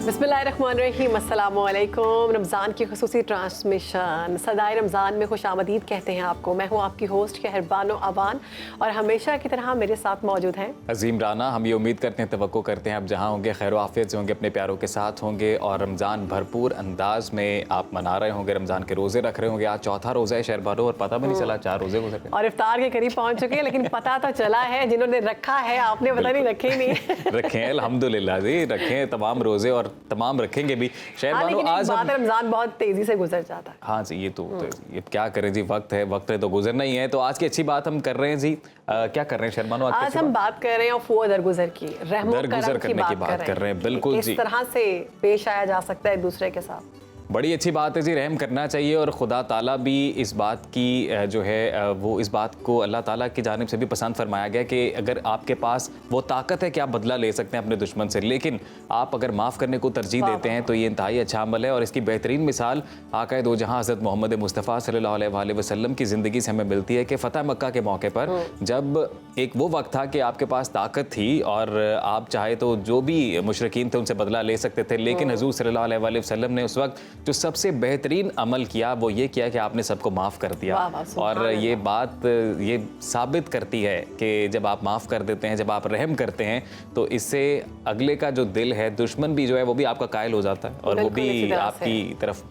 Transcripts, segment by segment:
बिस्मिल्लाहिर्रहमानिर्रहीम, अस्सलामु अलैकुम। रमज़ान की ख़ुसूसी ट्रांसमिशन सदाए रमज़ान में खुश आमदीद कहते हैं आपको। मैं हूँ आपकी होस्ट शहरबानो अवान और हमेशा की तरह मेरे साथ मौजूद हैं अजीम राना। हम ये उम्मीद करते हैं, तवक्को करते हैं आप जहाँ होंगे खैर आफियत से होंगे, अपने प्यारों के साथ होंगे और रमज़ान भरपूर अंदाज में आप मना रहे होंगे, रमज़ान के रोज़े रख रहे होंगे। आज चौथा रोज़ा है शहरबानो और पता भी नहीं चला 4 रोज़े गुजर गए और इफ्तार के करीब पहुँच चुके हैं, लेकिन पता तो चला है जिन्होंने रखा है, आपने पता नहीं रखे ही नहीं। रखे हैं अल्हम्दुलिल्लाह जी, रखे हैं तमाम रोज़े और तमाम रखेंगे भी शहरबानो। आज हम रमज़ान बहुत तेज़ी से गुजर जाता है। हाँ जी, ये क्या करें जी, वक्त है तो गुजरना ही है। तो आज की अच्छी बात हम कर रहे हैं जी। क्या कर रहे हैं शहरबानो? आज हम बात कर रहे हैं अफ़ू दरगुजर की, रहमो दरगुजर करने की बात कर रहे हैं। बिल्कुल जी, किस तरह से पेश आया जा सकता है दूसरे के साथ। बड़ी अच्छी बात है जी, रहम करना चाहिए और खुदा ताला भी इस बात की जो है वो इस बात को अल्लाह ताला की जानिब से भी पसंद फरमाया गया कि अगर आपके पास वो ताकत है कि आप बदला ले सकते हैं अपने दुश्मन से, लेकिन आप अगर माफ़ करने को तरजीह देते हैं तो ये इंतहाई अच्छा अमल है। और इसकी बेहतरीन मिसाल आका दो जहाँ हज़रत मोहम्मद मुस्तफ़ा सल्लल्लाहु अलैहि वसल्लम की ज़िंदगी से हमें मिलती है कि फ़तह मक्का के मौके पर जब एक वो वक्त था कि आपके पास ताकत थी और आप चाहे तो जो भी मुशरिकीन थे उनसे बदला ले सकते थे, लेकिन हज़ूर सल्लल्लाहु अलैहि वसल्लम ने उस वक्त जो सबसे बेहतरीन अमल किया वो ये किया कि आपने सबको माफ़ कर दिया। और ये बात ये साबित करती है कि जब आप माफ़ कर देते हैं, जब आप रहम करते हैं, तो इससे अगले का जो दिल है, दुश्मन भी जो है वो भी आपका कायल हो जाता है और वो भी आपकी तरफ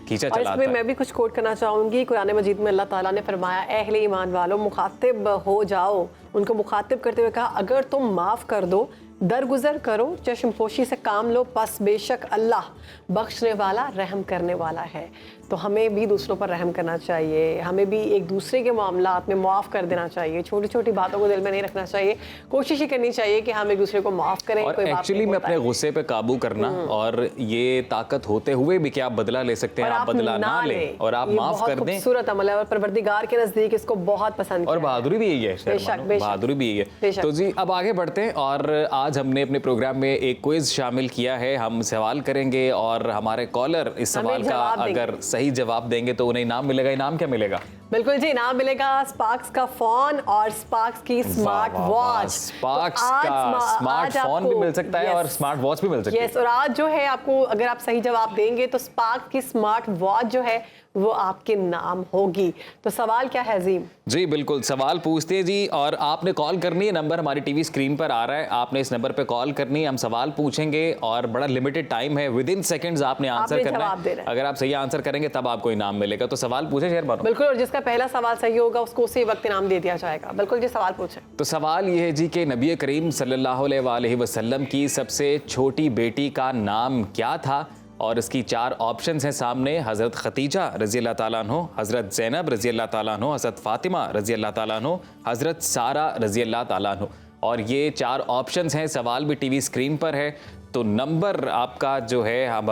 खींचा चलाता है। मैं भी कुछ कोट करना चाहूँगी। कुरान मजीद में अल्लाह ताला ने फरमाया, अहले ईमान वालों मुखातिब हो जाओ। उनको मुखातिब करते हुए कहा, अगर तुम माफ़ कर दो, दरगुजर करो, चश्मपोशी से काम लो, पस बेशक अल्लाह बख्शने वाला रहम करने वाला है। तो हमें भी दूसरों पर रहम करना चाहिए, हमें भी एक दूसरे के मामलात में मुआफ़ कर देना चाहिए, छोटी छोटी बातों को दिल में नहीं रखना चाहिए, कोशिश ही करनी चाहिए कि हम एक दूसरे को माफ़ करें। और एक्चुअली में अपने गुस्से पे काबू करना और ये ताकत होते हुए भी कि आप बदला ले सकते हैं, आप बदला ना लें और आप माफ़ कर दें। खूबसूरत अमल है और परवरदिगार के नज़दीक इसको बहुत पसंद और बहादुरी भी यही है, बहादुरी भी यही है। तो जी अब आगे बढ़ते हैं और आज हमने अपने प्रोग्राम में एक क्विज शामिल किया है। हम सवाल करेंगे और हमारे कॉलर इस सवाल का अगर सही जवाब देंगे तो उन्हें इनाम मिलेगा। इनाम क्या मिलेगा? बिल्कुल जी, इनाम मिलेगा स्पार्क्स का फोन और स्पार्क्स की स्मार्ट वॉच। स्पार्क्स का स्मार्ट फोन भी मिल सकता है और स्मार्ट वॉच भी मिल सकती है। और आज जो है आपको, अगर आप सही जवाब देंगे तो स्पार्क्स की स्मार्ट वॉच जो है वो आपके नाम होगी। तो सवाल क्या है अजीम? जी बिल्कुल, सवाल पूछते हैं जी और आपने कॉल करनी है। नंबर हमारी टीवी स्क्रीन पर आ रहा है, आपने इस नंबर पे कॉल करनी है। हम सवाल पूछेंगे और बड़ा लिमिटेड टाइम है, विद इन सेकंड्स आपने आंसर करना है। अगर आप सही आंसर करेंगे तब आपको इनाम मिलेगा। तो सवाल पूछे शहरबानो। बिल्कुल, और जिसका पहला सवाल सही होगा उसको उसी वक्त इनाम दे दिया जाएगा। बिल्कुल जी, सवाल पूछें। तो सवाल ये है जी कि नबी करीम सल्लल्लाहु अलैहि वसल्लम की सबसे छोटी बेटी का नाम क्या था? और इसकी 4 ऑप्शंस हैं सामने। हज़रत खतीजा रज़ी अल्लाह ताला अन्हो, हज़रत ज़ैनब रज़ी अल्लाह ताला अन्हो, हज़रत फ़ातिमा रज़ी अल्लाह ताला अन्हो, हज़रत सारा रज़ी अल्लाह ताला अन्हो। और ये 4 ऑप्शंस हैं। सवाल भी टीवी स्क्रीन पर है, तो नंबर आपका जो है हम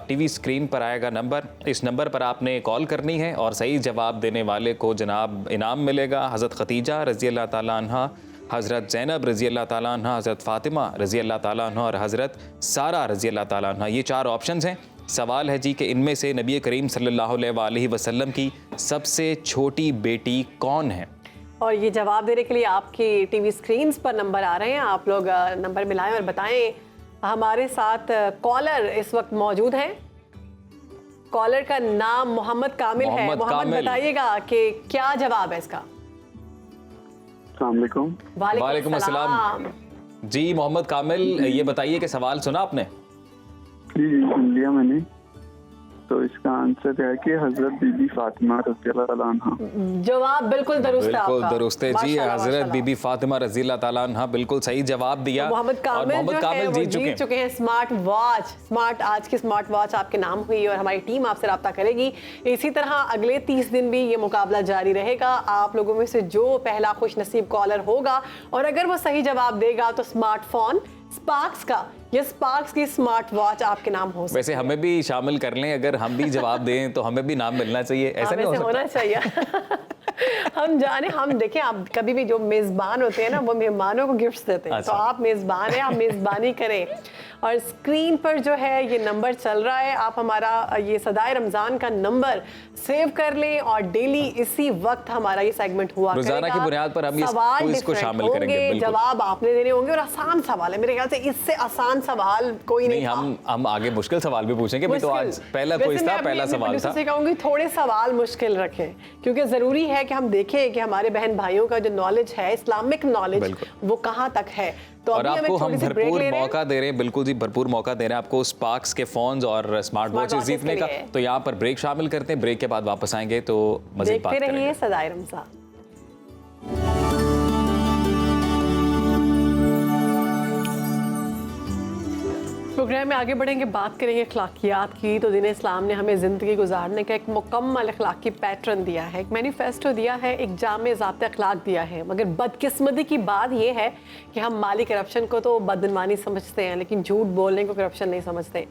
टीवी स्क्रीन पर आएगा नंबर, इस नंबर पर आपने कॉल करनी है और सही जवाब देने वाले को जनाब इनाम मिलेगा। हज़रत खतीजा रज़ी अल्लाह ताला अन्हा, हज़रत ज़ैनब रज़ी अल्लाह ताला अन्हा, हज़रत फ़ातिमा रज़ी अल्लाह ताला अन्हा और हज़रत सारा रज़ी अल्लाह ताला अन्हा। ये 4 ऑप्शंस हैं। सवाल है जी कि इनमें से नबी करीम सल्लल्लाहु अलैहि वसल्लम की सबसे छोटी बेटी कौन है? और ये जवाब देने के लिए आपकी टीवी स्क्रीन्स पर नंबर आ रहे हैं, आप लोग नंबर मिलाएं और बताएं। हमारे साथ कॉलर इस वक्त मौजूद हैं। कॉलर का नाम मोहम्मद कामिल है। मोहम्मद बताइएगा कि क्या जवाब है इसका? वालेकुम अस्सलाम जी मोहम्मद कामिल, ये बताइए कि सवाल सुना आपने? जी सुन लिया मैंने। तो इसका आंसर है कि हजरत बीबी फातिमा रज़ी अल्लाह ताला अन्हा। जवाब बिल्कुल दुरुस्त है आपका। बिल्कुल दुरुस्त है जी, हजरत बीबी फातिमा रज़ी अल्लाह ताला अन्हा बिल्कुल सही जवाब दिया। मोहम्मद कामिल जीत चुके हैं स्मार्ट वॉच। आज की स्मार्ट वॉच आपके नाम हुई और हमारी टीम आपसे रब्ता करेगी। इसी तरह अगले 30 दिन भी ये मुकाबला जारी रहेगा। आप लोगों में से जो पहला खुश नसीब कॉलर होगा और अगर वो सही जवाब देगा तो स्मार्टफोन स्पार्क्स का या स्पार्क्स की स्मार्ट वॉच आपके नाम हो सकती है। वैसे हमें भी शामिल कर लें, अगर हम भी जवाब दें तो हमें भी नाम मिलना चाहिए, ऐसा नहीं होना चाहिए। ہم جانے ہم دیکھیں آپ کبھی بھی جو میزبان ہوتے ہیں نا وہ مہمانوں کو گفٹس دیتے ہیں, تو آپ میزبان ہیں, آپ میزبانی کریں. اور اسکرین پر جو ہے یہ نمبر چل رہا ہے, آپ ہمارا یہ صدائے رمضان کا نمبر سیو کر لیں اور ڈیلی اسی وقت ہمارا یہ سیگمنٹ ہوا کرے گا. روزانہ کی بنیاد پر ہم اس کو شامل کریں گے, جواب آپ نے دینے ہوں گے, اور آسان سوال ہے میرے خیال سے, اس سے آسان سوال کوئی نہیں. ہم آگے مشکل سوال بھی پوچھیں گے, تو آج پہلا کوئی تھا, پہلا سوال تھا. میں کہوں گی تھوڑے سوال مشکل رکھیں, کیونکہ ضروری ہے کہ ہم دیکھیں کہ ہمارے بہن بھائیوں کا جو نالج ہے, اسلامک نالج, وہ کہاں تک ہے. اور آپ کو ہم بھرپور موقع دے رہے ہیں, بالکل جی بھرپور موقع دے رہے ہیں آپ کو اسپارکس کے فونز اور اسمارٹ واچز جیتنے کا. تو یہاں پر بریک شامل کرتے ہیں, بریک کے بعد واپس آئیں گے تو مزید بات کریں گے. دیکھتے رہیے صدائے رمضان. پروگرام میں آگے بڑھیں گے, بات کریں گے اخلاقیات کی. تو دین اسلام نے ہمیں زندگی گزارنے کا ایک مکمل اخلاقی پیٹرن دیا ہے, ایک مینیفیسٹو دیا ہے, ایک جامع ضابطۂ اخلاق دیا ہے. مگر بدقسمتی کی بات یہ ہے کہ ہم مالی کرپشن کو تو بدعنوانی سمجھتے ہیں, لیکن جھوٹ بولنے کو کرپشن نہیں سمجھتے.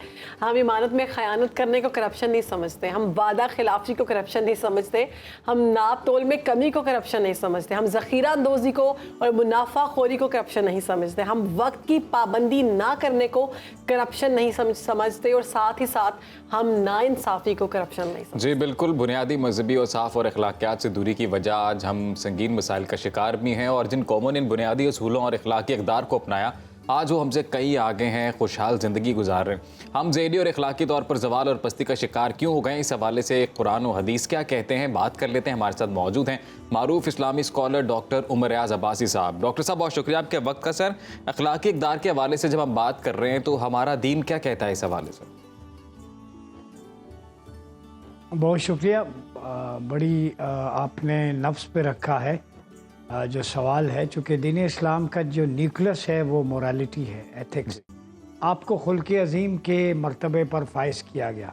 ہم امانت میں خیانت کرنے کو کرپشن نہیں سمجھتے, ہم وعدہ خلافی کو کرپشن نہیں سمجھتے, ہم ناپ تول میں کمی کو کرپشن نہیں سمجھتے, ہم ذخیرہ اندوزی کو اور منافع خوری کو کرپشن نہیں سمجھتے, ہم وقت کی پابندی نہ کرنے کو کرپشن نہیں سمجھتے, اور ساتھ ہی ساتھ ہم ناانصافی کو کرپشن نہیں سمجھتے. جی بالکل, بنیادی مذہبی اور صاف اور اخلاقیات سے دوری کی وجہ آج ہم سنگین مسائل کا شکار بھی ہیں, اور جن قوموں نے ان بنیادی اصولوں اور اخلاقی اقدار کو اپنایا آج وہ ہم سے کئی آگے ہیں, خوشحال زندگی گزار رہے ہیں. ہم ذہنی اور اخلاقی طور پر زوال اور پستی کا شکار کیوں ہو گئے, اس حوالے سے قرآن و حدیث کیا کہتے ہیں, بات کر لیتے ہیں. ہمارے ساتھ موجود ہیں معروف اسلامی اسکالر ڈاکٹر عمر ریاض عباسی صاحب. ڈاکٹر صاحب بہت شکریہ آپ کے وقت کا. سر, اخلاقی اقدار کے حوالے سے جب ہم بات کر رہے ہیں تو ہمارا دین کیا کہتا ہے اس حوالے سے؟ بہت شکریہ, بڑی آپ نے نفس پہ رکھا ہے جو سوال ہے, چونکہ دین اسلام کا جو نیوکلس ہے وہ مورالٹی ہے, ایتھکس. آپ کو خلق عظیم کے مرتبے پر فائز کیا گیا.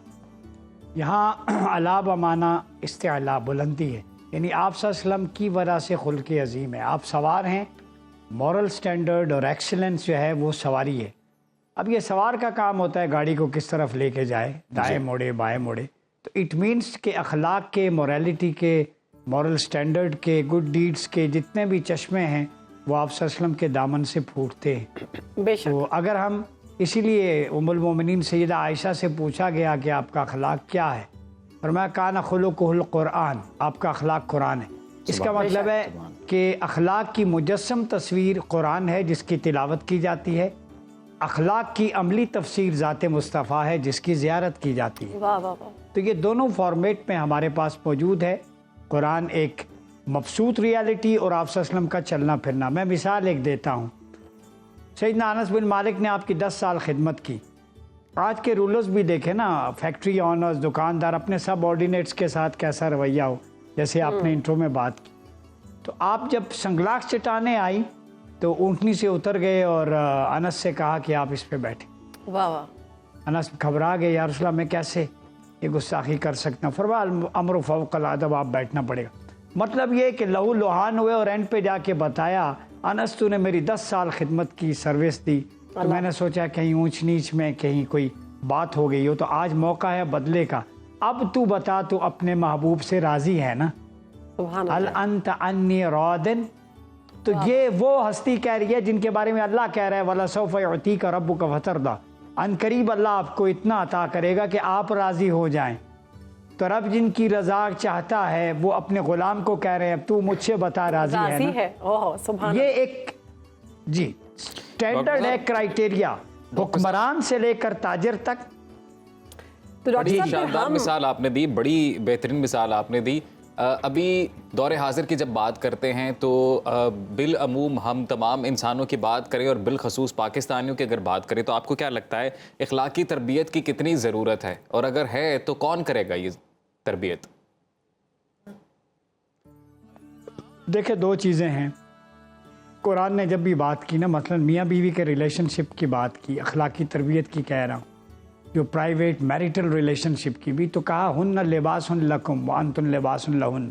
یہاں علا بمانا استعلا, بلندی ہے, یعنی آپ صلی اللہ علیہ وسلم کی وجہ سے خلق عظیم ہے. آپ سوار ہیں, مورل سٹینڈرڈ اور ایکسلنس جو ہے وہ سواری ہے. اب یہ سوار کا کام ہوتا ہے گاڑی کو کس طرف لے کے جائے, دائیں موڑے بائیں موڑے. تو اٹ مینس کہ اخلاق کے, مورالٹی کے, مورل سٹینڈرڈ کے, گڈ ڈیڈز کے جتنے بھی چشمے ہیں وہ آپ صلی اللہ علیہ وسلم کے دامن سے پھوٹتے ہیں. تو اگر ہم, اسی لیے ام المومنین سیدہ عائشہ سے پوچھا گیا کہ آپ کا اخلاق کیا ہے, فرمایا کان خلقہ القرآن, آپ کا اخلاق قرآن ہے. اس کا مطلب ہے کہ اخلاق کی مجسم تصویر قرآن ہے جس کی تلاوت کی جاتی ہے, اخلاق کی عملی تفسیر ذات مصطفیٰ ہے جس کی زیارت کی جاتی ہے. تو یہ دونوں فارمیٹ میں ہمارے پاس موجود ہے. قرآن ایک مبسوط ریالٹی اور آپ صلی اللہ علیہ وسلم کا چلنا پھرنا. میں مثال ایک دیتا ہوں. سیدنا انس بن مالک نے آپ کی 10 سال خدمت کی. آج کے رولرز بھی دیکھیں نا, فیکٹری آنرز, دکاندار, اپنے سب آرڈینیٹس کے ساتھ کیسا رویہ ہو, جیسے آپ نے انٹرو میں بات کی. تو آپ جب سنگلاخ چٹانیں آئی تو اونٹنی سے اتر گئے اور انس سے کہا کہ آپ اس پہ بیٹھیں. انس گھبرا گئے, یا رسول اللہ میں کیسے یہ گستاخی کر سکتا ہوں. فرمایا امر فوق الادب, آپ بیٹھنا پڑے گا. مطلب یہ کہ لہو لوہان ہوئے اور اینڈ پہ جا کے بتایا, انس تو نے میری 10 سال خدمت کی, سروس دی, تو میں نے سوچا کہیں اونچ نیچ میں کہیں کوئی بات ہو گئی ہو, تو آج موقع ہے بدلے کا. اب تو بتا, تو اپنے محبوب سے راضی ہے نا؟ هل انت انی راضٍ. تو یہ وہ ہستی کہہ رہی ہے جن کے بارے میں اللہ کہہ رہا ہے وَلَسَوْفَ يُعْطِيكَ رَبُّكَ فَتَرْضَىٰ, ان قریب اللہ آپ کو اتنا عطا کرے گا کہ آپ راضی ہو جائیں. تو رب جن کی رضا چاہتا ہے وہ اپنے غلام کو کہہ رہے ہیں اب تو مجھ سے بتا راضی ہے نا. یہ ایک جی سٹینڈرڈ ہے, کرائیٹیریا, حکمران سے لے کر تاجر تک. بڑی شاندار مثال آپ نے دی, بڑی بہترین مثال آپ نے دی. ابھی دور حاضر کی جب بات کرتے ہیں تو بالعموم ہم تمام انسانوں کی بات کریں اور بالخصوص پاکستانیوں کی اگر بات کریں تو آپ کو کیا لگتا ہے اخلاقی تربیت کی کتنی ضرورت ہے, اور اگر ہے تو کون کرے گا یہ تربیت؟ دیکھیں, 2 چیزیں ہیں. قرآن نے جب بھی بات کی نا, مثلا میاں بیوی کے ریلیشن شپ کی بات کی, اخلاقی تربیت کی کہہ رہا ہوں, جو پرائیویٹ میریٹل ریلیشن شپ کی بھی, تو کہا ہن لباس لکم وانتم لباس لہن.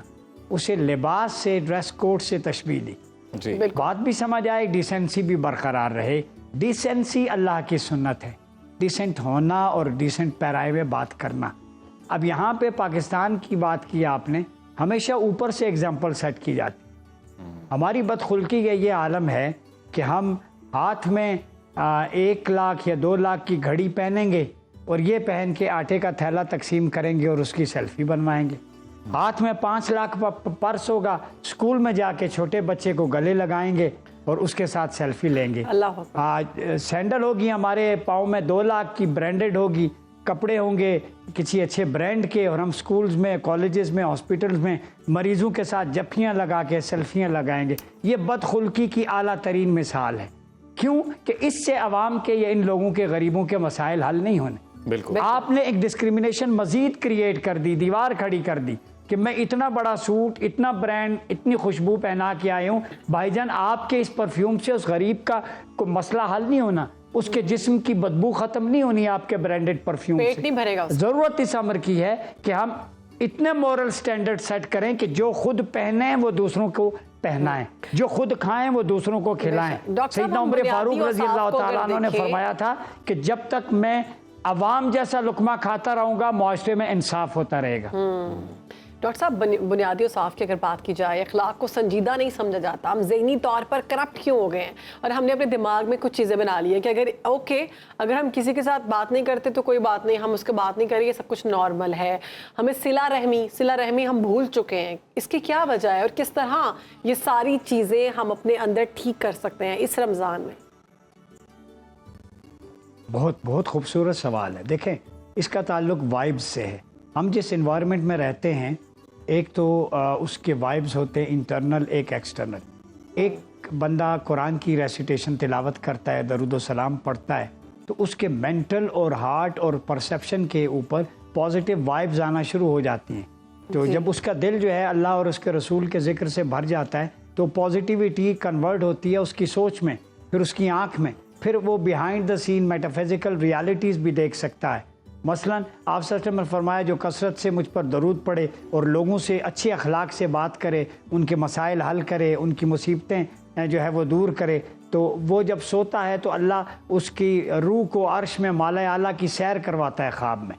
اسے لباس سے, ڈریس کوڈ سے تشبیہ دی. جی بات بھی سمجھ آئے, ڈیسنسی بھی برقرار رہے. ڈیسنسی اللہ کی سنت ہے, ڈیسنٹ ہونا اور ڈیسنٹ پیرائے ہوئے بات کرنا. اب یہاں پہ پاکستان کی بات کی آپ نے, ہمیشہ اوپر سے اگزامپل سیٹ کی جاتی. ہماری بدخلقی کا یہ عالم ہے کہ ہم ہاتھ میں 1 لاکھ یا 2 لاکھ کی گھڑی پہنیں گے اور یہ پہن کے آٹے کا تھیلا تقسیم کریں گے اور اس کی سیلفی بنوائیں گے. ہاتھ میں 5 لاکھ پرس ہوگا, اسکول میں جا کے چھوٹے بچے کو گلے لگائیں گے اور اس کے ساتھ سیلفی لیں گے. سینڈل ہوگی ہمارے پاؤں میں 2 لاکھ کی, برانڈڈ ہوگی, کپڑے ہوں گے کسی اچھے برانڈ کے, اور ہم سکولز میں, کالجز میں, ہاسپٹلز میں مریضوں کے ساتھ جفیاں لگا کے سیلفیاں لگائیں گے. یہ بدخلقی کی اعلیٰ ترین مثال ہے. کیوں کہ اس سے عوام کے یا ان لوگوں کے غریبوں کے مسائل حل نہیں ہونے. بالکل آپ نے ایک ڈسکریمنیشن مزید کریٹ کر دی, دیوار کھڑی کر دی کہ میں اتنا بڑا سوٹ, اتنا برانڈ, اتنی خوشبو پہنا کے آئے ہوں. بھائی جان, آپ کے اس پرفیوم سے اس غریب کا کوئی مسئلہ حل نہیں ہونا, اس کے جسم کی بدبو ختم نہیں ہونی آپ کے برانڈڈ پرفیوم سے. پیٹ نہیں بھرے گا. ضرورت اس امر کی ہے کہ ہم اتنے مورل سٹینڈرڈ سیٹ کریں کہ جو خود پہنیں وہ دوسروں کو پہنائیں, جو خود کھائیں وہ دوسروں کو کھلائیں. سیدنا عمر فاروق رضی اللہ تعالیٰ عنہ نے فرمایا تھا کہ جب تک میں عوام جیسا لقمہ کھاتا رہوں گا معاشرے میں انصاف ہوتا رہے گا. ڈاکٹر صاحب, بنیادی اوصاف کی اگر بات کی جائے, اخلاق کو سنجیدہ نہیں سمجھا جاتا. ہم ذہنی طور پر کرپٹ کیوں ہو گئے ہیں, اور ہم نے اپنے دماغ میں کچھ چیزیں بنا لی ہیں کہ اگر ہم کسی کے ساتھ بات نہیں کرتے تو کوئی بات نہیں, ہم اس کے بات نہیں کریں گے, سب کچھ نارمل ہے. ہمیں صلہ رحمی ہم بھول چکے ہیں. اس کی کیا وجہ ہے اور کس طرح یہ ساری چیزیں ہم اپنے اندر ٹھیک کر سکتے ہیں اس رمضان میں؟ بہت خوبصورت سوال ہے. دیکھیں, اس کا تعلق وائبز سے ہے. ہم جس انوائرمنٹ میں رہتے ہیں, ایک تو اس کے وائبز ہوتے ہیں انٹرنل, ایک ایکسٹرنل. ایک بندہ قرآن کی ریسیٹیشن تلاوت کرتا ہے, درود و سلام پڑھتا ہے, تو اس کے مینٹل اور ہارٹ اور پرسیپشن کے اوپر پازیٹیو وائبز آنا شروع ہو جاتی ہیں. تو جب اس کا دل جو ہے اللہ اور اس کے رسول کے ذکر سے بھر جاتا ہے تو پازیٹیوٹی کنورٹ ہوتی ہے اس کی سوچ میں, پھر اس کی آنکھ میں, پھر وہ behind the scene metaphysical realities بھی دیکھ سکتا ہے. مثلا آپ صلی اللہ علیہ وسلم نے فرمایا جو کثرت سے مجھ پر درود پڑھے اور لوگوں سے اچھے اخلاق سے بات کرے, ان کے مسائل حل کرے, ان کی مصیبتیں جو ہے وہ دور کرے, تو وہ جب سوتا ہے تو اللہ اس کی روح کو عرش میں مالا اعلیٰ کی سیر کرواتا ہے خواب میں.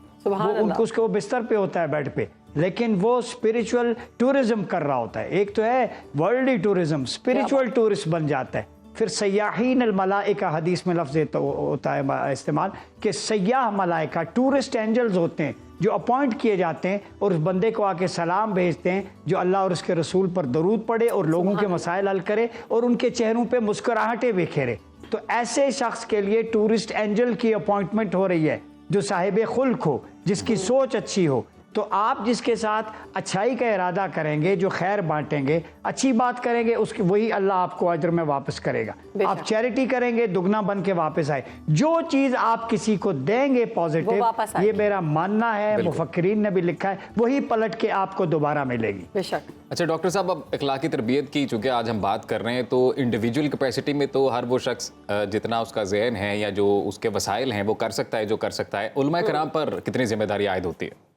اس کو بستر پہ ہوتا ہے, بیڈ پہ, لیکن وہ اسپریچول ٹورزم کر رہا ہوتا ہے. ایک تو ہے ورلڈی ٹورزم, اسپریچول ٹورسٹ بن جاتا ہے. پھر سیاحین الملائکہ, حدیث میں لفظ ہوتا ہے استعمال کہ سیاح ملائکہ, ٹورسٹ اینجلز ہوتے ہیں جو اپوائنٹ کیے جاتے ہیں اور اس بندے کو آ کے سلام بھیجتے ہیں جو اللہ اور اس کے رسول پر درود پڑھے اور لوگوں کے مسائل حل کرے اور ان کے چہروں پہ مسکراہٹیں بکھیرے. تو ایسے شخص کے لیے ٹورسٹ اینجل کی اپوائنٹمنٹ ہو رہی ہے جو صاحب خلق ہو, جس کی سوچ اچھی ہو. تو آپ جس کے ساتھ اچھائی کا ارادہ کریں گے, جو خیر بانٹیں گے, اچھی بات کریں گے, اس کی وہی اللہ آپ کو اجر میں واپس کرے گا. آپ چیریٹی کریں گے, دگنا بن کے واپس آئے. جو چیز آپ کسی کو دیں گے پازیٹیو, یہ میرا ماننا ہے, مفکرین نے بھی لکھا ہے, وہی پلٹ کے آپ کو دوبارہ ملے گی. بے شک. اچھا ڈاکٹر صاحب, اب اخلاقی تربیت کی چونکہ آج ہم بات کر رہے ہیں, تو انڈیویجول کیپیسٹی میں تو ہر وہ شخص جتنا اس کا ذہن ہے یا جو اس کے وسائل ہیں وہ کر سکتا ہے جو کر سکتا ہے. علماء کرام پر کتنی ذمہ داری عائد ہوتی ہے؟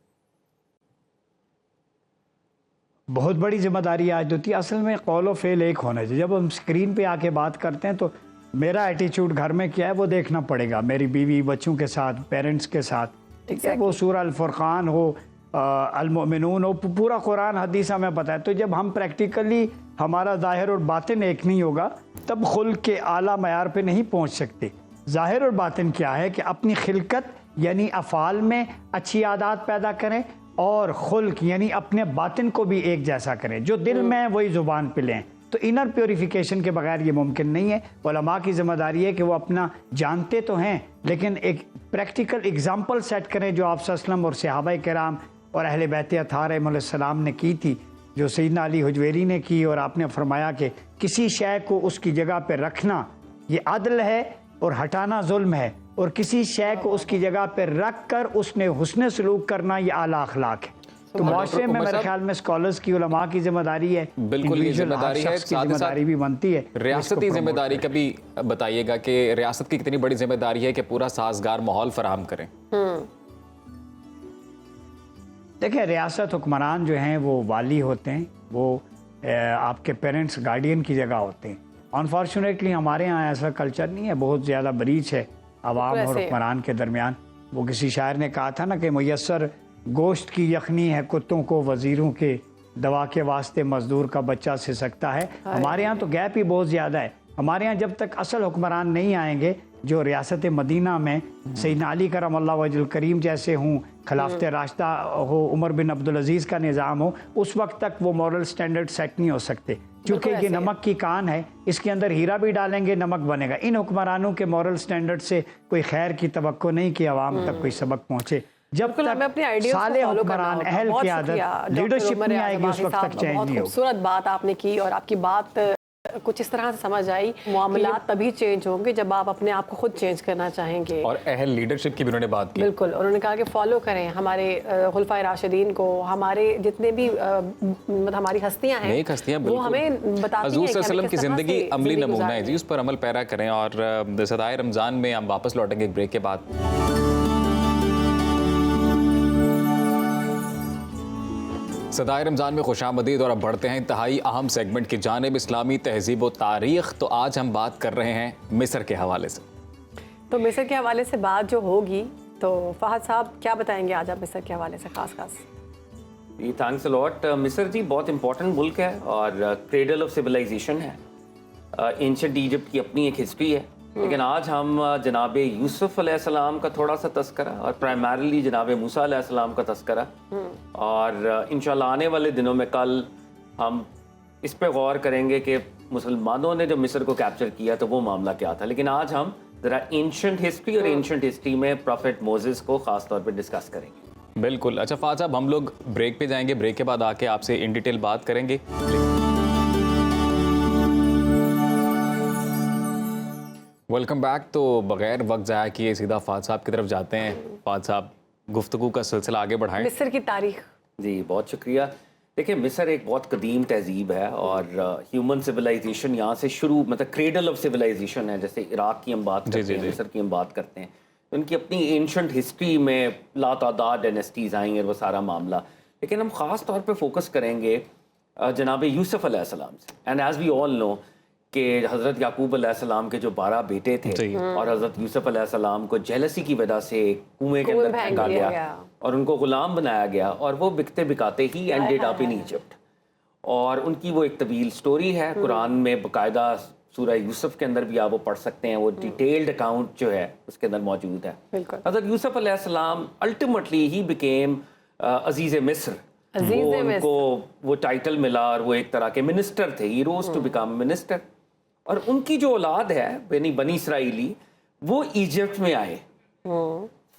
بہت بڑی ذمہ داری عائد ہوتی ہے. اصل میں قول و فعل ایک ہونا چاہیے. جب ہم اسکرین پہ آ کے بات کرتے ہیں تو میرا ایٹیچیوڈ گھر میں کیا ہے وہ دیکھنا پڑے گا, میری بیوی, بچوں کے ساتھ, پیرنٹس کے ساتھ. ٹھیک ہے, وہ سورہ الفرقان ہو, المؤمنون ہو, پورا قرآن حدیث ہمیں پتہ ہے. تو جب ہم پریکٹیکلی ہمارا ظاہر اور باطن ایک نہیں ہوگا تب خلق کے اعلیٰ معیار پہ نہیں پہنچ سکتے. ظاہر اور باطن کیا ہے کہ اپنی خلقت یعنی افعال میں اچھی عادات پیدا کریں اور خلق یعنی اپنے باطن کو بھی ایک جیسا کریں. جو دل میں ہے وہی زبان پہ لیں. تو انر پیوریفیکیشن کے بغیر یہ ممکن نہیں ہے. علماء کی ذمہ داری ہے کہ وہ اپنا جانتے تو ہیں لیکن ایک پریکٹیکل اگزامپل سیٹ کریں جو آپ صلی اللہ علیہ وسلم اور صحابہ کرام اور اہل بیت اطہار علیہ السلام نے کی تھی, جو سیدنا علی حجویری نے کی. اور آپ نے فرمایا کہ کسی شے کو اس کی جگہ پہ رکھنا یہ عدل ہے اور ہٹانا ظلم ہے, اور کسی شے کو اس کی جگہ پہ رکھ کر اس نے حسن سلوک کرنا یہ اعلیٰ اخلاق ہے. تو معاشرے میں میرے خیال میں اسکالرز کی, علماء کی ذمہ داری ہے, بالکل یہ ذمہ داری ہے, ذمہ داری بھی بنتی ہے. ریاستی ذمہ داری کا بھی بتائیے گا کہ ریاست کی کتنی بڑی ذمہ داری ہے کہ پورا سازگار ماحول فراہم کریں. دیکھیں, ریاست حکمران جو ہیں وہ والی ہوتے ہیں, وہ آپ کے پیرنٹس گارڈین کی جگہ ہوتے ہیں. انفارچونیٹلی ہمارے ہاں ایسا کلچر نہیں ہے, بہت زیادہ بریچ ہے عوام اور حکمران کے درمیان. وہ کسی شاعر نے کہا تھا نا کہ میسر گوشت کی یخنی ہے کتوں کو وزیروں کے दवा के वास्ते मजदूर का बच्चा सिल सकता है। हमारे यहाँ तो गैप ही बहुत ज़्यादा है। हमारे यहाँ जब तक असल हुक्मरान नहीं आएंगे, जो रियासत मदीना में सैयदना अली करमल्लाहु वजहुल करीम जैसे हों, खिलाफत राशिदा हो, उमर बिन अब्दुल अजीज़ का निज़ाम हो, उस वक्त तक वो मॉरल स्टैंडर्ड सेट नहीं हो सकते। क्योंकि ये नमक की कान है, इसके अंदर हीरा भी डालेंगे नमक बनेगा। इन हुक्मरानों के मॉरल स्टैंडर्ड से कोई खैर की तवक्को नहीं कि आवाम तक कोई सबक पहुँचे। जब तक साले हुक्मरान अहल क़यादत लीडरशिप नहीं आएगी, उस वक्त तक चेंज नहीं होगा। खूबसूरत बात आपने की और आपकी बात कुछ इस तरह से समझ आई, मामलात तभी चेंज होंगे जब आप अपने आप को खुद चेंज करना चाहेंगे। और अहल लीडरशिप की भी उन्होंने बात की। बिल्कुल, उन्होंने कहा कि फॉलो करें हमारे खुलफाए राशिदीन को, हमारे जितने भी हमारी हस्तियां हैं, नेक हस्तियां, वो हमें बताती हैं हज़ूर सल्लल्लाहु अलैहि वसल्लम की ज़िंदगी अमली नमूना है जी, उस पर अमल पैरा करें। और सदाए रमज़ान में हम वापस लौटेंगे एक ब्रेक के बाद। सदाए रमज़ान में खुशामदीद। और अब बढ़ते हैं इंतहाई अहम सेगमेंट की जानिब, इस्लामी तहज़ीब व तारीख़। तो आज हम बात कर रहे हैं मिस्र के हवाले से। तो मिस्र के हवाले से बात जो होगी, तो फ़हद साहब क्या बताएंगे आज आप मिस्र के हवाले से खास? जी थैंक्स अ लॉट। मिस्र जी बहुत इंपॉर्टेंट मुल्क है और क्रेडल ऑफ सिविलाइजेशन है। एंशिएंट इजिप्ट की अपनी एक हिस्ट्री है, लेकिन आज हम जनाब यूसुफ अलैहिस्सलाम का थोड़ा सा तस्करा और प्राइमरली जनाब मूसा अलैहिस्सलाम का तस्करा, और इंशाल्लाह आने वाले दिनों में कल हम इस पे गौर करेंगे कि मुसलमानों ने जब मिस्र को कैप्चर किया तो वो मामला क्या था। लेकिन आज हम ज़रा एंशिएंट हिस्ट्री और एंशिएंट हिस्ट्री में प्रॉफेट मोसेस को ख़ास तौर पर डिस्कस करेंगे। बिल्कुल। अच्छा फ़ाज़ साहब, हम लोग ब्रेक पे जाएंगे, ब्रेक के बाद आके आपसे इन डिटेल बात करेंगे। Welcome back. तो बगैर वक्त ज़ाया किए सीधा फ़ाज़ साहब की तरफ जाते हैं। फ़ाज़ साहब, गुफ्तगू का सिलसिला आगे बढ़ाएं। मिस्र की तारीख। जी बहुत शुक्रिया। देखिए मिस्र एक बहुत कदीम तहजीब है और ह्यूमन सिविलाइजेशन यहाँ से शुरू, मतलब क्रेडल ऑफ सिविलाइजेशन है। जैसे इराक की हम बात करते हैं, मिस्र की हम बात करते हैं, उनकी अपनी एंशंट हिस्ट्री में लातादाद डायनेस्टीज आई और वो सारा मामला। लेकिन हम ख़ास तौर पे फोकस करेंगे जनाब यूसुफ अलैहिस्सलाम से। And as we all know कि हज़रत याकूब अलैहिस्सलाम के जो 12 बेटे थे और हज़रत यूसुफ अलैहिस्सलाम को जेलसी की वजह से कुएं के अंदर फेंका गया और उनको ग़ुलाम बनाया गया और वो बिकते बिकाते ही एंडेड अप इन इजिप्ट। और उनकी वो एक तवील स्टोरी है, कुरान में बाकायदा सूरह यूसुफ के अंदर भी आप वो पढ़ सकते हैं, वो डिटेल्ड अकाउंट जो है उसके अंदर मौजूद है। हज़रत यूसुफ अलैहिस्सलाम अल्टीमेटली ही बिकेम अजीज़ मिस्र। वो उनको वो टाइटल मिला और वो एक तरह के मिनिस्टर थे, ही रोज टू बिकम मिनिस्टर। और उनकी जो औलाद है बनी इसराइली, वो इजिप्ट में आए।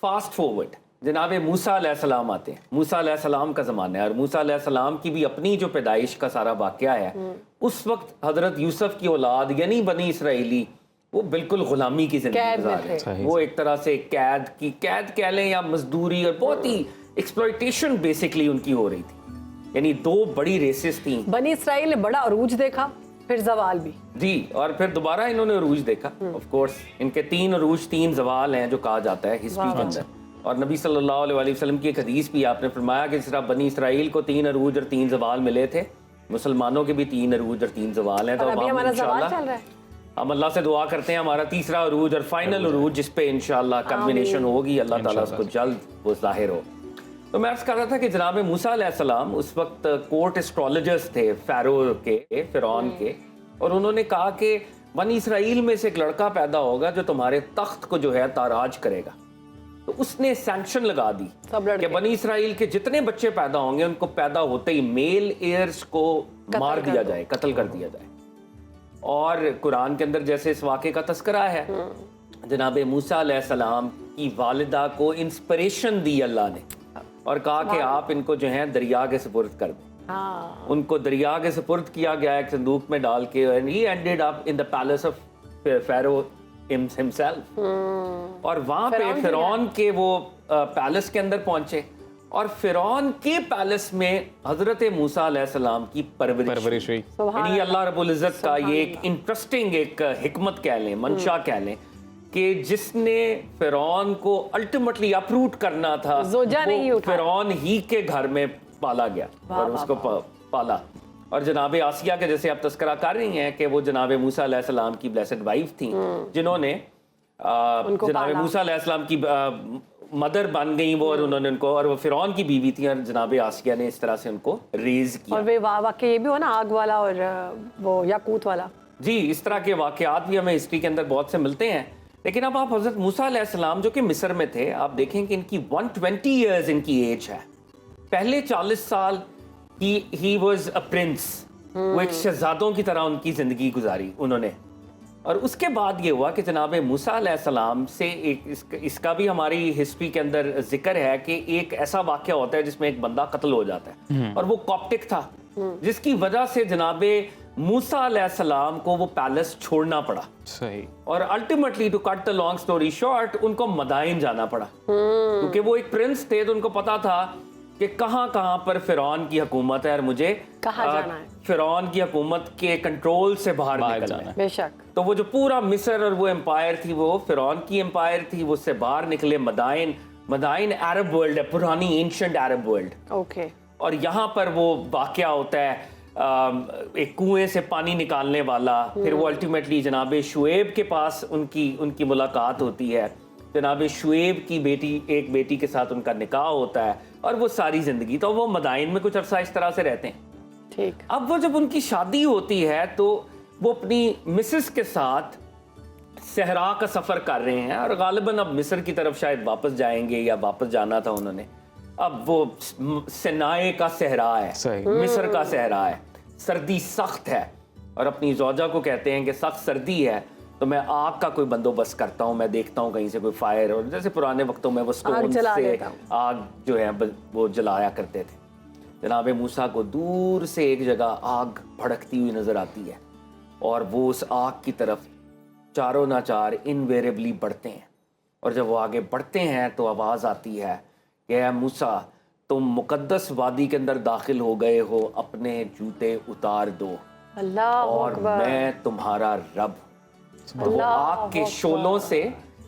फास्ट फॉरवर्ड जनाब मूसा अलैहिस्सलाम आते हैं, मूसा अलैहिस्सलाम का ज़माना है और मूसा अलैहिस्सलाम की भी अपनी जो पैदाइश का सारा वाक़या है, उस वक्त हज़रत यूसुफ की औलाद यानी बनी इसराइली वो बिल्कुल ग़ुलामी की ज़िंदगी गुज़ार रहे थे। वो एक तरह से कैद कह लें या मजदूरी और बहुत ही एक्सप्लॉयटेशन बेसिकली उनकी हो रही थी। यानी दो बड़ी रेसेस थी। बनी इसराइल ने बड़ा अरूज देखा, फिर जवाल भी जी, और फिर दोबारा इन्होंने अरूज देखा। ऑफ कोर्स इनके 3 अरूज 3 जवाल हैं जो कहा जाता है हिस्ट्री के अंदर। और नबी सल्लल्लाहु अलैहि वसल्लम की एक हदीस भी आपने फरमाया कि जिस तरह बनी इसराइल को 3 अरूज और 3 जवाल मिले थे, मुसलमानों के भी 3 अरूज और 3 जवाल हैं। तो हम अल्लाह से दुआ करते हैं हमारा तीसरा अरूज और फाइनल अरूज जिस पे इंशाअल्लाह कम्बिनेशन होगी, अल्लाह ताला उसको जल्द वो जाहिर हो। तो मैं अर्ज कर रहा था कि जनाब मूसा अलैहिस्सलाम उस वक्त कोर्ट एस्ट्रोलॉजर्स थे फ़िरौन के, और उन्होंने कहा कि बनी इसराइल में से एक लड़का पैदा होगा जो तुम्हारे तख्त को जो है ताराज करेगा। तो उसने सैंक्शन लगा दी कि बनी इसराइल के जितने बच्चे पैदा होंगे उनको पैदा होते ही मेल एयर्स को मार दिया जाए, कत्ल कर दिया जाए। और कुरान के अंदर जैसे इस वाक़े का तस्करा है, जनाब मूसा अलैहिस्सलाम की वालिदा को इंस्पिरेशन दी अल्लाह ने और कहा कि आप इनको जो है दरिया के सुपुर्द कर दें। उनको दरिया के सुपुर्द किया गया एक संदूक में डाल के, and he ended up in the palace of Pharaoh himself. और वहाँ पे फ़िरौन के वो पैलेस के अंदर पहुंचे और फ़िरौन के पैलेस में हज़रत मूसा अलैहिस्सलाम की परवरिश हुई। यानी अल्लाह रब्बुल इज़्ज़त का ये एक इंटरेस्टिंग एक हिकमत कह लें, मंशा कह लें, कि जिसने फ़िरौन को अल्टीमेटली अपरूट करना था, वो फ़िरौन ही के घर में पाला गया और उसको पाला। और जनाब आसिया के जैसे आप तस्करा कर रही हैं कि वो जनाब मूसा अलैहिस्सलाम की ब्लेसेड वाइफ थी, जिन्होंने जनाब मूसा अलैहिस्सलाम की मदर बन गई वो, और उन्होंने उनको, और वो फिरौन की बीवी थी, और जनाब आसिया ने इस तरह से उनको रेज किया। और वे वाकई ये भी हो ना, आग वाला और वो याकूत वाला। जी, इस तरह के वाक़यात भी हमें हिस्ट्री के अंदर बहुत से मिलते हैं। लेकिन अब आप हज़रत मूसा अलैहिस्सलाम जो कि मिस्र में थे, आप देखें कि इनकी 120 ईयर्स इनकी एज है। पहले 40 साल ही वाज अ प्रिंस, वो एक शहजादों की तरह उनकी ज़िंदगी गुजारी उन्होंने। और उसके बाद ये हुआ कि जनाब मूसा अलैहिस्सलाम से इसका भी हमारी हिस्ट्री के अंदर जिक्र है कि एक ऐसा वाक़या होता है जिसमें एक बंदा कत्ल हो जाता है, और वो कॉप्टिक था, जिसकी वजह से जनाब मूसा अलैहिस्सलाम को वो पैलेस छोड़ना पड़ा। सही। और ultimately, to cut the long story short, उनको मदाइन जाना पड़ा, क्योंकि वो एक प्रिंस थे, तो उनको पता था कि कहाँ कहाँ पर फिरौन की हुकूमत है, और मुझे कहाँ जाना है, फिरौन की हुकूमत के कंट्रोल से बाहर निकलना है। बेशक। तो वो जो पूरा मिस्र और वो एम्पायर थी, वो फिरौन की एम्पायर थी, वो उससे बाहर निकले। मदाइन अरब वर्ल्ड है, पुरानी एंशिएंट अरब वर्ल्ड। ओके। और यहाँ पर वो वाक़या होता है एक कुएं से पानी निकालने वाला। फिर वो अल्टीमेटली जनाब शुएब के पास उनकी मुलाकात होती है। जनाब शुएब की एक बेटी के साथ उनका निकाह होता है, और वो सारी ज़िंदगी, तो वो मदाइन में कुछ अरसा इस तरह से रहते हैं। ठीक। अब वो जब उनकी शादी होती है, तो वो अपनी मिसेस के साथ सहरा का सफ़र कर रहे हैं, और गालिबन अब मिस्र की तरफ शायद वापस जाएंगे, या वापस जाना था उन्होंने। अब वो सिनाए का सहरा है, मिस्र का सहरा है, सर्दी सख्त है, और अपनी ज़ौजा को कहते हैं कि सख्त सर्दी है, तो मैं आग का कोई बंदोबस्त करता हूँ, मैं देखता हूँ कहीं से कोई फायर, और जैसे पुराने वक्तों में वो स्टोन से आग जो है वो जलाया करते थे। जनाब मूसा को दूर से एक जगह आग भड़कती हुई नजर आती है, और वो उस आग की तरफ चारों नाचार इनवेरेबली बढ़ते हैं। और जब वो आगे बढ़ते हैं तो आवाज़ आती है कि ऐ मूसा, तुम मुकद्दस वादी के अंदर दाखिल हो गए हो, अपने जूते उतार दो, अल्लाह और मैं तुम्हारा रब। तो वो आग के शोलों से,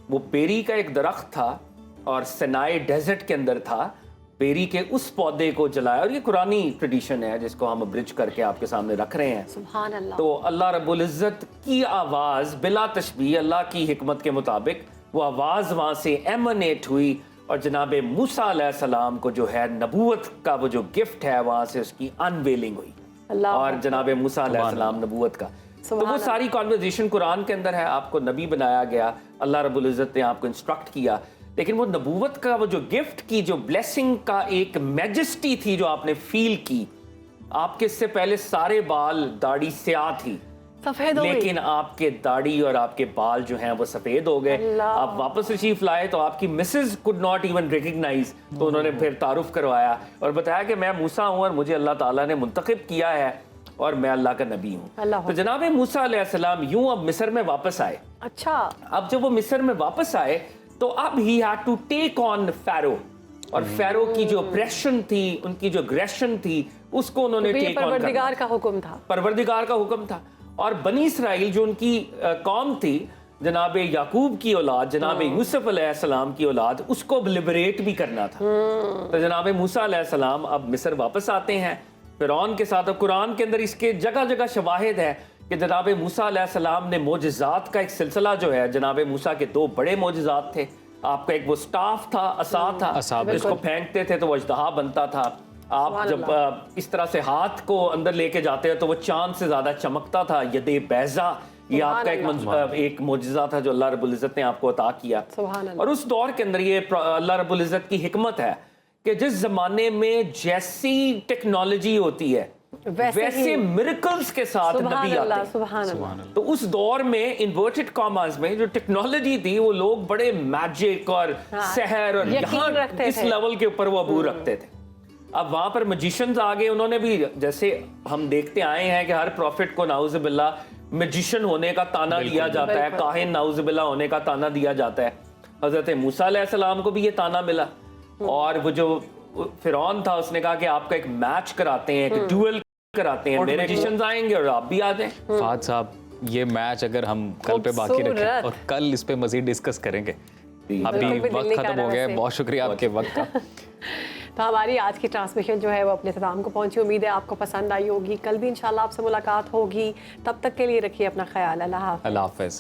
वो बेरी का एक दरख्त था, और सिनाई डेजर्ट के अंदर था, बेरी के उस पौधे को जलाया। और ये कुरानी ट्रेडिशन है जिसको हम ब्रिज करके आपके सामने रख रहे हैं। सुभान अल्लाह। तो अल्लाह रब्बुल इज़्ज़त की आवाज़ बिला तशबीह, अल्लाह की हिकमत के मुताबिक वो आवाज़ वहाँ से एमनेट हुई, और जनाब मूसा अलैहिस्सलाम को जो है नबूवत का वो जो गिफ्ट है, वहाँ से उसकी अनवेलिंग हुई, और जनाब मूसा अलैहिस्सलाम नबूवत का। तो वो सारी कॉन्वर्जेशन कुरान के अंदर है। आपको नबी बनाया गया, अल्लाह रब्बुल इज़्ज़त ने आपको इंस्ट्रक्ट किया, लेकिन वो नबूवत का वो जो गिफ्ट की, जो ब्लेसिंग का एक मैजेस्टी थी जो आपने फील की। आपके इससे पहले सारे बाल दाढ़ी स्याह थी, सफेद हो गई, लेकिन आपके दाढ़ी और आपके बाल जो हैं वो सफेद हो गए। आप वापस तशरीफ लाए तो आपकी Mrs could not even recognise, तो उन्होंने फिर तारुफ करवाया और बताया कि मैं मूसा हूँ, और मुझे अल्लाह ताला ने मुंतखब किया है, और मैं अल्लाह का नबी हूँ। तो जनाब मूसा अलैहिस्सलाम यूं अब मिस्र में वापस आए। अच्छा। अब जब वो मिस्र में वापस आए, तो अब he had to take on Pharaoh, और फ़ारो की जो ऑप्रेशन थी, उनकी जो एग्रेशन थी, उसको उन्होंने टेक ऑन करना। परवरदिगार का हुक्म था, परवरदिगार का हुक्म था। और बनी इसराइल जो उनकी कौम थी, जनाब याकूब की औलाद, जनाब यूसुफ अलैहिस्सलाम की औलाद, उसको लिबरेट भी करना था। तो जनाब मूसा अलैहिस्सलाम अब मिस्र वापस आते हैं फिरौन के साथ। और कुरान के अंदर इसके जगह जगह शवाहिद है कि जनाब मूसा अलैहिस्सलाम ने मोजज़ात का एक सिलसिला जो है, जनाब मूसा के दो बड़े मोजज़ात थे। आपका एक वो स्टाफ था, असा था, जिसको फेंकते थे तो वो अजदहा बनता था। आप जब इस तरह से हाथ को अंदर लेके जाते हैं तो वो चांद से ज्यादा चमकता था। यदे बैजा, ये आपका एक मोजज़ा था जो अल्लाह रब्बुल इज़्ज़त ने आपको अता किया। और उस दौर के अंदर ये अल्लाह रब्बुल इज़्ज़त की हिकमत है कि जिस जमाने में जैसी टेक्नोलॉजी होती है वैसे मिरेकल्स के साथ नबी आते हैं। तो उस दौर में इन्वर्टेड कॉमास में जो टेक्नोलॉजी थी, वो लोग बड़े मैजिक और सहर और यहाँ इस लेवल के ऊपर वो अबूर रखते थे। अब वहां पर मजिशियंस आ गए, उन्होंने भी, जैसे हम देखते आए हैं कि हर प्रॉफिट को नाउज़ुबिल्ला मैजिशियन होने का ताना दिया जाता है, काहिन नाउज़ुबिल्ला होने का ताना दिया जाता है। हजरत मूसा अलैहिस्सलाम को भी ये ताना मिला, और वो जो फिरौन था उसने कहा कि आपका एक मैच कराते हैं, एक ड्यूएल कराते हैं, मेरे मजिशियंस आएंगे और आप भी आ जाएं। फाद साहब, ये मैच अगर हम कल पे बाकी रखें और कल इस पे मजीद डिस्कस करेंगे। अभी वक्त खत्म हो गया है, बहुत शुक्रिया आपके वक्त का। तो हमारी आज की ट्रांसमिशन जो है वो अपने इख्तिताम को पहुंची। उम्मीद है आपको पसंद आई होगी। कल भी इंशाल्लाह आपसे मुलाकात होगी। तब तक के लिए रखिए अपना ख्याल। अल्लाह हाफ़िज़।